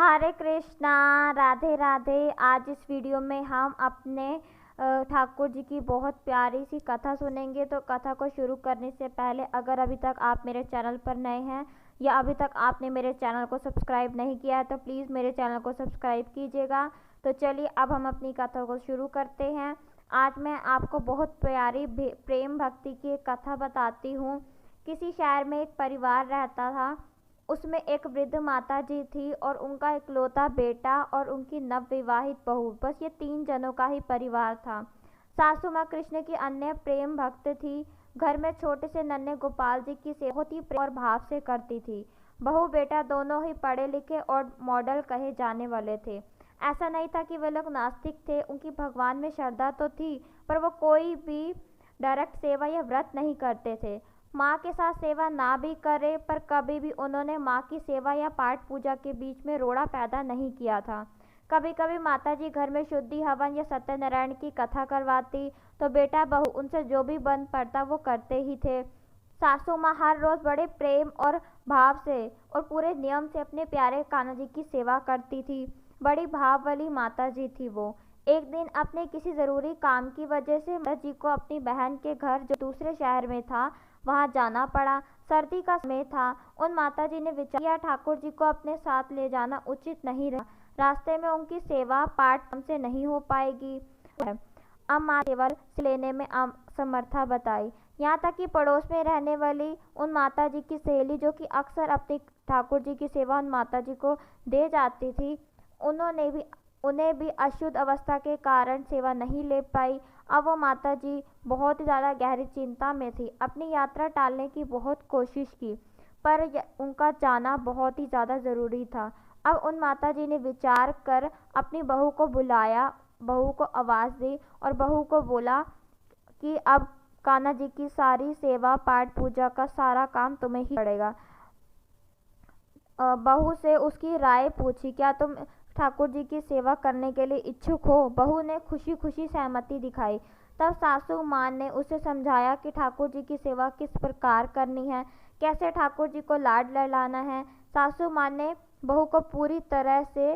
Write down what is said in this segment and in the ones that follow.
हरे कृष्णा, राधे राधे। आज इस वीडियो में हम अपने ठाकुर जी की बहुत प्यारी सी कथा सुनेंगे। तो कथा को शुरू करने से पहले अगर अभी तक आप मेरे चैनल पर नए हैं या अभी तक आपने मेरे चैनल को सब्सक्राइब नहीं किया है तो प्लीज़ मेरे चैनल को सब्सक्राइब कीजिएगा। तो चलिए अब हम अपनी कथा को शुरू करते हैं। आज मैं आपको बहुत प्यारी प्रेम भक्ति की एक कथा बताती हूँ। किसी शहर में एक परिवार रहता था। उसमें एक वृद्ध माता जी थी और उनका इकलौता बेटा और उनकी नवविवाहित बहू। बस ये 3 जनों का ही परिवार था। सासू माँ कृष्ण की अन्य प्रेम भक्त थी। घर में छोटे से नन्हे गोपाल जी की सेवा बहुत ही प्रेम और भाव से करती थी। बहू बेटा दोनों ही पढ़े लिखे और मॉडल कहे जाने वाले थे। ऐसा नहीं था कि वे लोग नास्तिक थे। उनकी भगवान में श्रद्धा तो थी, पर वो कोई भी डायरेक्ट सेवा या व्रत नहीं करते थे। माँ के साथ सेवा ना भी करे, पर कभी भी उन्होंने माँ की सेवा या पाठ पूजा के बीच में रोड़ा पैदा नहीं किया था। कभी कभी माताजी घर में शुद्धि हवन या सत्यनारायण की कथा करवाती तो बेटा बहू उनसे जो भी बन पड़ता वो करते ही थे। सासू माँ हर रोज बड़े प्रेम और भाव से और पूरे नियम से अपने प्यारे कान्हा जी की सेवा करती थी। बड़ी भाव वाली माता जी थी वो। एक दिन अपने किसी ज़रूरी काम की वजह से माता जी को अपनी बहन के घर जो दूसरे शहर में था वहां जाना पड़ा। सर्दी का समय था। उन माता जी ने विचार किया ठाकुर जी को अपने साथ ले जाना उचित नहीं रहा। रास्ते में उनकी सेवा पाठ हमसे नहीं हो पाएगी। अब माँ केवल लेने में असमर्था बताई। यहाँ तक कि पड़ोस में रहने वाली उन माता जी की सहेली जो कि अक्सर अपनी ठाकुर जी की सेवा उन माता जी को दे जाती थी, उन्हें भी अशुद्ध अवस्था के कारण सेवा नहीं ले पाई। अब वो माता जी बहुत ही ज़्यादा गहरी चिंता में थी। अपनी यात्रा टालने की बहुत कोशिश की, पर उनका जाना बहुत ही ज़्यादा ज़रूरी था। अब उन माता जी ने विचार कर अपनी बहू को बुलाया, बहू को आवाज़ दी और बहू को बोला कि अब कान्हा जी की सारी सेवा पाठ पूजा का सारा काम तुम्हें ही पड़ेगा। बहू से उसकी राय पूछी, क्या तुम ठाकुर जी की सेवा करने के लिए इच्छुक हो? बहू ने खुशी खुशी सहमति दिखाई। तब सासू माँ ने उसे समझाया कि ठाकुर जी की सेवा किस प्रकार करनी है, कैसे ठाकुर जी को लाड लड़ाना है। सासू माँ ने बहू को पूरी तरह से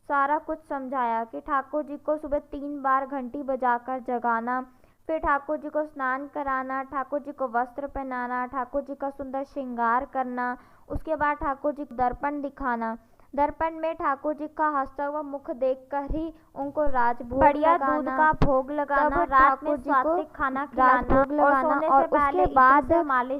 सारा कुछ समझाया कि ठाकुर जी को सुबह 3 बार घंटी बजाकर जगाना, फिर ठाकुर जी को स्नान कराना, ठाकुर जी को वस्त्र पहनाना, ठाकुर जी का सुंदर श्रृंगार करना, उसके बाद ठाकुर जी को दर्पण दिखाना। दर्पण में ठाकुर जी का हंसता हुआ मुख देखकर ही उनको राजभोग बढ़िया दूध का भोग लगाना, रात में सात्विक खाना खिलाना और सोने से पहले उसके बाद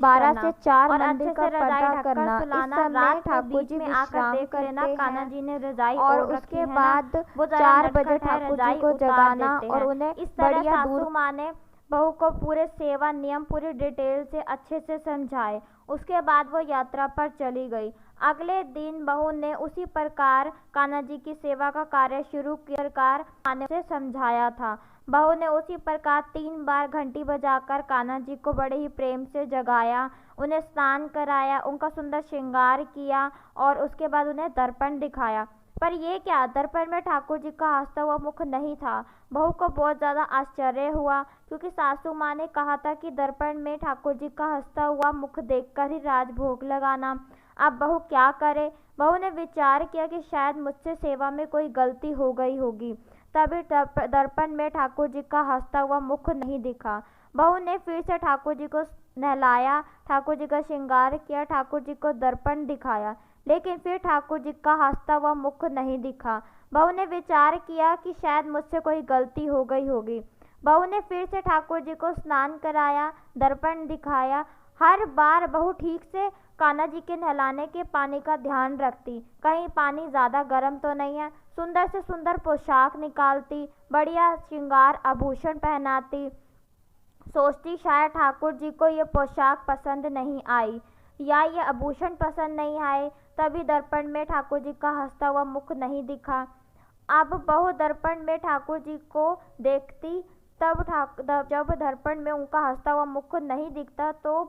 12 से 4 मंदिर का पर्दा करना। इस समय ठाकुर जी में आकर देख लेना कान्हा जी ने रजाई और उसके बाद 4 बजे ठाकुर जी को जगाना और उन्हें इस बढ़िया दूध। माँ ने बहू को पूरे सेवा नियम पूरी डिटेल से अच्छे से समझाए। उसके बाद वो यात्रा पर चली गई। अगले दिन बहू ने उसी प्रकार कान्हा जी की सेवा का कार्य शुरू किया, प्रकार आने से समझाया था। बहू ने उसी प्रकार 3 बार घंटी बजाकर कान्हा जी को बड़े ही प्रेम से जगाया, उन्हें स्नान कराया, उनका सुंदर श्रृंगार किया और उसके बाद उन्हें दर्पण दिखाया। पर ये क्या, दर्पण में ठाकुर जी का हंसता हुआ मुख नहीं था। बहू को बहुत ज़्यादा आश्चर्य हुआ, क्योंकि सासू माँ ने कहा था कि दर्पण में ठाकुर जी का हंसता हुआ मुख देखकर ही राजभोग लगाना। अब बहू क्या करे? बहू ने विचार किया कि शायद मुझसे सेवा में कोई गलती हो गई होगी, तभी दर्पण में ठाकुर जी का हंसता हुआ मुख नहीं दिखा। बहू ने फिर से ठाकुर जी को नहलाया, ठाकुर जी का श्रृंगार किया, ठाकुर जी को दर्पण दिखाया, लेकिन फिर ठाकुर जी का हंसता हुआ मुख नहीं दिखा। बहू ने विचार किया कि शायद मुझसे कोई गलती हो गई होगी। बहू ने फिर से ठाकुर जी को स्नान कराया, दर्पण दिखाया। हर बार बहू ठीक से कान्हा जी के नहलाने के पानी का ध्यान रखती, कहीं पानी ज़्यादा गर्म तो नहीं है। सुंदर से सुंदर पोशाक निकालती, बढ़िया श्रृंगार आभूषण पहनाती। सोचती शायद ठाकुर जी को ये पोशाक पसंद नहीं आई या ये आभूषण पसंद नहीं आए, तभी दर्पण में ठाकुर जी का हंसता हुआ मुख नहीं दिखा। अब बहू दर्पण में ठाकुर जी को देखती, तब जब दर्पण में उनका हंसता हुआ मुख नहीं दिखता तो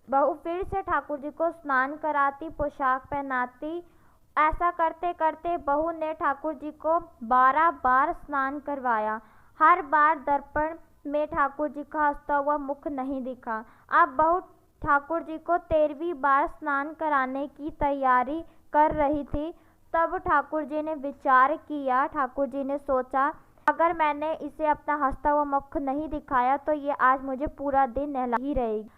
बहू फिर से ठाकुर जी को स्नान कराती, पोशाक पहनाती। ऐसा करते करते बहू ने ठाकुर जी को 12 बार स्नान करवाया। हर बार दर्पण में ठाकुर जी का हंसता हुआ मुख नहीं दिखा। अब बहू ठाकुर जी को 13वीं बार स्नान कराने की तैयारी कर रही थी, तब ठाकुर जी ने विचार किया। ठाकुर जी ने सोचा, अगर मैंने इसे अपना हंसता हुआ मुख नहीं दिखाया तो ये आज मुझे पूरा दिन नहला ही रहेगी।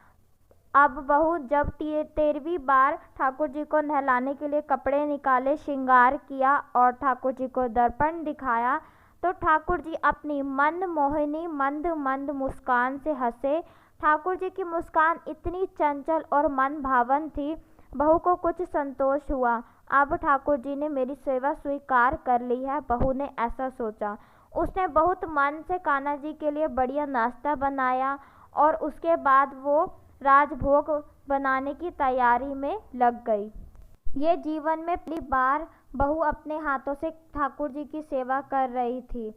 अब बहू जब 13वीं बार ठाकुर जी को नहलाने के लिए कपड़े निकाले, श्रृंगार किया और ठाकुर जी को दर्पण दिखाया, तो ठाकुर जी अपनी मन मोहिनी मंद मंद मुस्कान से हंसे। ठाकुर जी की मुस्कान इतनी चंचल और मन भावन थी, बहू को कुछ संतोष हुआ। अब ठाकुर जी ने मेरी सेवा स्वीकार कर ली है, बहू ने ऐसा सोचा। उसने बहुत मन से कान्हा जी के लिए बढ़िया नाश्ता बनाया और उसके बाद वो राजभोग बनाने की तैयारी में लग गई। ये जीवन में पहली बार बहू अपने हाथों से ठाकुर जी की सेवा कर रही थी।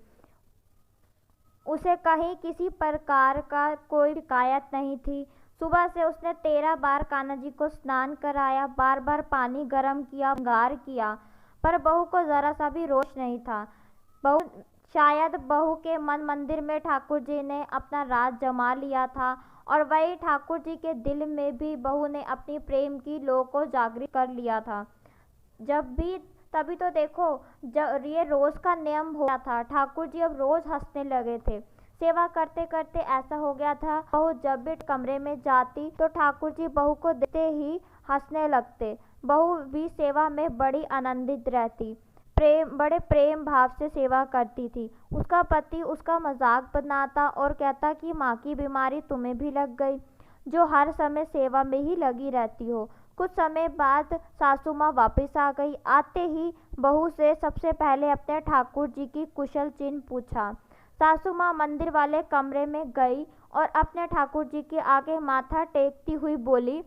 उसे कहीं किसी प्रकार का कोई शिकायत नहीं थी। सुबह से उसने 13 बार कान्हा जी को स्नान कराया, बार बार पानी गर्म किया, श्रृंगार किया, पर बहू को जरा सा भी रोष नहीं था। शायद बहू के मन मंदिर में ठाकुर जी ने अपना राज जमा लिया था और वही ठाकुर जी के दिल में भी बहू ने अपनी प्रेम की लौ को जागृत कर लिया था। तभी तो देखो, जब ये रोज का नियम हो गया था, ठाकुर जी अब रोज हंसने लगे थे। सेवा करते करते ऐसा हो गया था, बहू जब भी कमरे में जाती तो ठाकुर जी बहू को देखते ही हंसने लगते। बहू भी सेवा में बड़ी आनंदित रहती, बड़े प्रेम भाव से सेवा करती थी। उसका पति उसका मजाक बनाता और कहता कि माँ की बीमारी तुम्हें भी लग गई, जो हर समय सेवा में ही लगी रहती हो। कुछ समय बाद सासू माँ वापस आ गई। आते ही बहू से सबसे पहले अपने ठाकुर जी की कुशल चिन्ह पूछा। सासू माँ मंदिर वाले कमरे में गई और अपने ठाकुर जी के आगे माथा टेकती हुई बोली,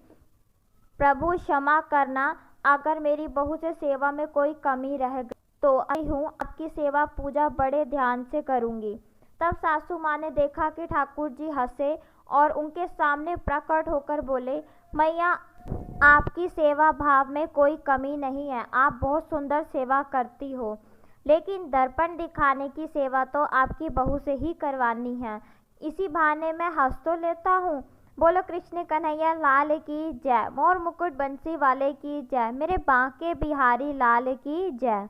प्रभु क्षमा करना, अगर मेरी बहू से सेवा में कोई कमी रह गई तो आई हूँ, आपकी सेवा पूजा बड़े ध्यान से करूँगी। तब सासू माँ ने देखा कि ठाकुर जी हंसे और उनके सामने प्रकट होकर बोले, मैया, आपकी सेवा भाव में कोई कमी नहीं है, आप बहुत सुंदर सेवा करती हो, लेकिन दर्पण दिखाने की सेवा तो आपकी बहू से ही करवानी है। इसी बहाने मैं हंस तो लेता हूँ। बोलो कृष्ण कन्हैया लाल की जय, मोर मुकुट बंसी वाले की जय, मेरे बांके बिहारी लाल की जय।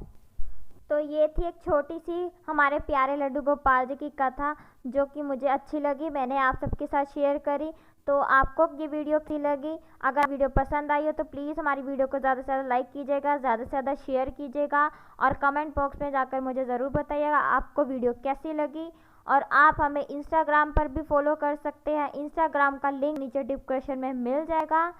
तो ये थी एक छोटी सी हमारे प्यारे लड्डू गोपाल जी की कथा, जो कि मुझे अच्छी लगी, मैंने आप सबके साथ शेयर करी। तो आपको ये वीडियो कैसी लगी? अगर वीडियो पसंद आई हो तो प्लीज़ हमारी वीडियो को ज़्यादा से ज़्यादा लाइक कीजिएगा, ज़्यादा से ज़्यादा शेयर कीजिएगा और कमेंट बॉक्स में जाकर मुझे ज़रूर बताइएगा आपको वीडियो कैसी लगी। और आप हमें इंस्टाग्राम पर भी फॉलो कर सकते हैं, इंस्टाग्राम का लिंक नीचे डिस्क्रिप्शन में मिल जाएगा।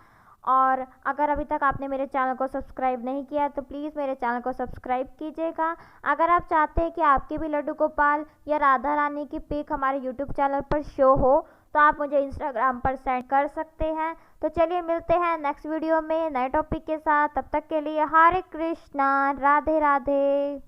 और अगर अभी तक आपने मेरे चैनल को सब्सक्राइब नहीं किया है तो प्लीज़ मेरे चैनल को सब्सक्राइब कीजिएगा। अगर आप चाहते हैं कि आपके भी लड्डू गोपाल या राधा रानी की पिक हमारे यूट्यूब चैनल पर शो हो तो आप मुझे इंस्टाग्राम पर सेंड कर सकते हैं। तो चलिए मिलते हैं नेक्स्ट वीडियो में नए टॉपिक के साथ, तब तक के लिए हरे कृष्णा, राधे राधे।